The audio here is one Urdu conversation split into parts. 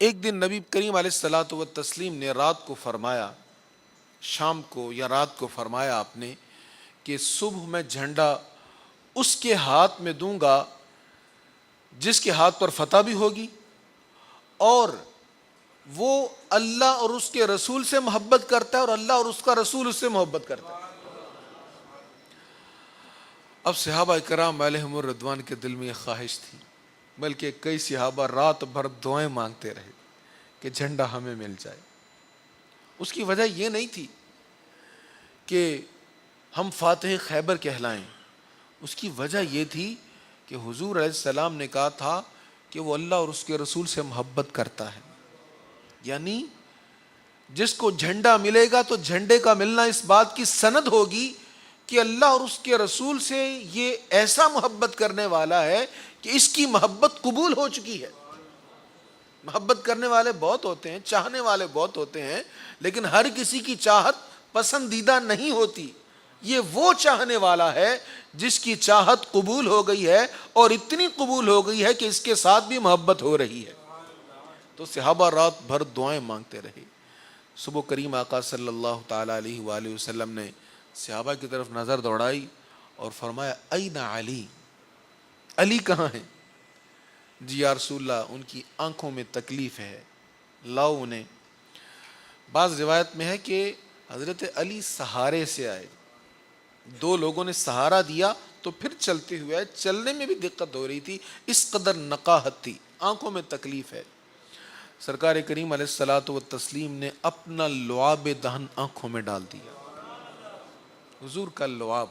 ایک دن نبی کریم علیہ الصلاۃ والتسلیم نے رات کو فرمایا، شام کو یا رات کو فرمایا آپ نے کہ صبح میں جھنڈا اس کے ہاتھ میں دوں گا جس کے ہاتھ پر فتح بھی ہوگی اور وہ اللہ اور اس کے رسول سے محبت کرتا ہے اور اللہ اور اس کا رسول اس سے محبت کرتا ہے۔ اب صحابہ کرام علیہم الرضوان کے دل میں یہ خواہش تھی، بلکہ کئی صحابہ رات بھر دعائیں مانگتے رہے کہ جھنڈا ہمیں مل جائے۔ اس کی وجہ یہ نہیں تھی کہ ہم فاتح خیبر کہلائیں، اس کی وجہ یہ تھی کہ حضور علیہ السلام نے کہا تھا کہ وہ اللہ اور اس کے رسول سے محبت کرتا ہے، یعنی جس کو جھنڈا ملے گا تو جھنڈے کا ملنا اس بات کی سند ہوگی کہ اللہ اور اس کے رسول سے یہ ایسا محبت کرنے والا ہے کہ اس کی محبت قبول ہو چکی ہے۔ محبت کرنے والے بہت ہوتے ہیں، چاہنے والے بہت ہوتے ہیں، لیکن ہر کسی کی چاہت پسندیدہ نہیں ہوتی۔ یہ وہ چاہنے والا ہے جس کی چاہت قبول ہو گئی ہے اور اتنی قبول ہو گئی ہے کہ اس کے ساتھ بھی محبت ہو رہی ہے۔ تو صحابہ رات بھر دعائیں مانگتے رہے۔ صبح کریم آقا صلی اللہ تعالی علیہ وآلہ وسلم نے صحابہ کی طرف نظر دوڑائی اور فرمایا این علی، علی کہاں ہیں؟ جی یا رسول اللہ ان کی آنکھوں میں تکلیف ہے، لاؤ انہیں۔ بعض روایت میں ہے کہ حضرت علی سہارے سے آئے، دو لوگوں نے سہارا دیا تو پھر چلتے ہوئے آئے، چلنے میں بھی دقت ہو رہی تھی، اس قدر نقاہت تھی، آنکھوں میں تکلیف ہے۔ سرکار کریم علیہ الصلاۃ والتسلیم نے اپنا لعاب دہن آنکھوں میں ڈال دیا۔ حضور کا لعاب،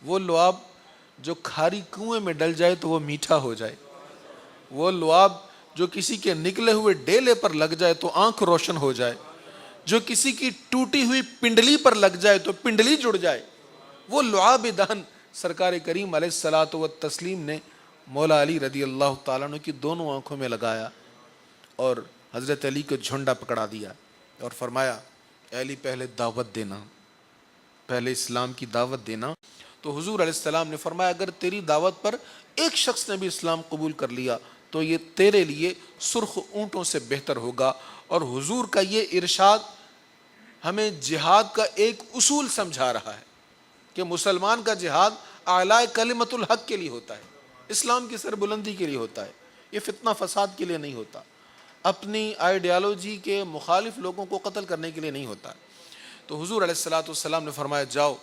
وہ لعاب جو کھاری کنویں میں ڈل جائے تو وہ میٹھا ہو جائے، وہ لعاب جو کسی کے نکلے ہوئے ڈیلے پر لگ جائے تو آنکھ روشن ہو جائے، جو کسی کی ٹوٹی ہوئی پنڈلی پر لگ جائے تو پنڈلی جڑ جائے، وہ لعاب دہن سرکار کریم علیہ الصلاۃ والتسلیم نے مولا علی رضی اللہ تعالیٰ عنہ کی دونوں آنکھوں میں لگایا اور حضرت علی کو جھنڈا پکڑا دیا اور فرمایا اے علی پہلے دعوت دینا، پہلے اسلام کی دعوت دینا۔ تو حضور علیہ السلام نے فرمایا اگر تیری دعوت پر ایک شخص نے بھی اسلام قبول کر لیا تو یہ تیرے لیے سرخ اونٹوں سے بہتر ہوگا۔ اور حضور کا یہ ارشاد ہمیں جہاد کا ایک اصول سمجھا رہا ہے کہ مسلمان کا جہاد اعلی کلمت الحق کے لیے ہوتا ہے، اسلام کی سربلندی کے لیے ہوتا ہے، یہ فتنہ فساد کے لیے نہیں ہوتا، اپنی آئیڈیالوجی کے مخالف لوگوں کو قتل کرنے کے لیے نہیں ہوتا۔ تو حضور علیہ الصلاۃ والسلام نے فرمایا جاؤ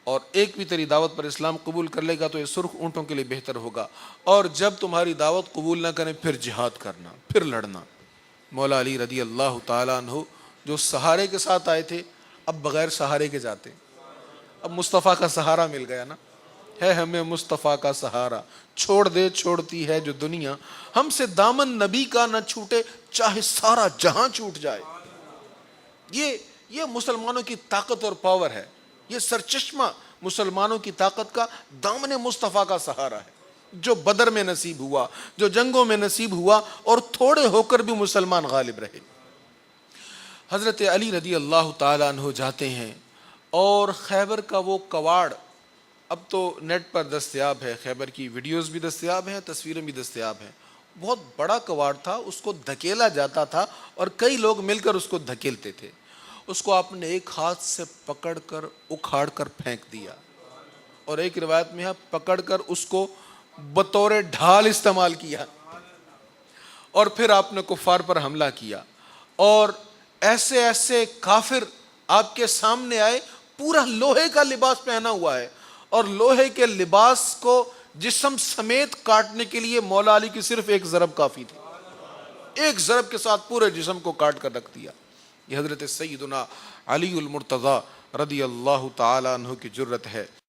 اور ایک بھی تیری دعوت پر اسلام قبول کر لے گا تو یہ سرخ اونٹوں کے لیے بہتر ہوگا، اور جب تمہاری دعوت قبول نہ کریں پھر جہاد کرنا، پھر لڑنا۔ مولا علی رضی اللہ تعالیٰ عنہ جو سہارے کے ساتھ آئے تھے اب بغیر سہارے کے جاتے، اب مصطفیٰ کا سہارا مل گیا نا، ہے ہمیں مصطفیٰ کا سہارا، چھوڑ دے چھوڑتی ہے جو دنیا، ہم سے دامن نبی کا نہ چھوٹے چاہے سارا جہاں چھوٹ جائے۔ یہ مسلمانوں کی طاقت اور پاور ہے، یہ سرچشمہ مسلمانوں کی طاقت کا دامن مصطفیٰ کا سہارا ہے، جو بدر میں نصیب ہوا، جو جنگوں میں نصیب ہوا، اور تھوڑے ہو کر بھی مسلمان غالب رہے۔ حضرت علی رضی اللہ تعالیٰ عنہ جاتے ہیں اور خیبر کا وہ کواڑ اب تو نیٹ پر دستیاب ہے، خیبر کی ویڈیوز بھی دستیاب ہیں، تصویریں بھی دستیاب ہیں، بہت بڑا کواڑ تھا، اس کو دھکیلا جاتا تھا اور کئی لوگ مل کر اس کو دھکیلتے تھے۔ اس کو آپ نے ایک ہاتھ سے پکڑ کر اکھاڑ کر پھینک دیا، اور ایک روایت میں ہے پکڑ کر اس کو بطور ڈھال استعمال کیا، اور پھر آپ نے کفار پر حملہ کیا، اور ایسے ایسے کافر آپ کے سامنے آئے، پورا لوہے کا لباس پہنا ہوا ہے، اور لوہے کے لباس کو جسم سمیت کاٹنے کے لیے مولا علی کی صرف ایک ضرب کافی تھی، ایک ضرب کے ساتھ پورے جسم کو کاٹ کر رکھ دیا۔ یہ حضرت سیدنا علی المرتضی رضی اللہ تعالی عنہ کی جرت ہے۔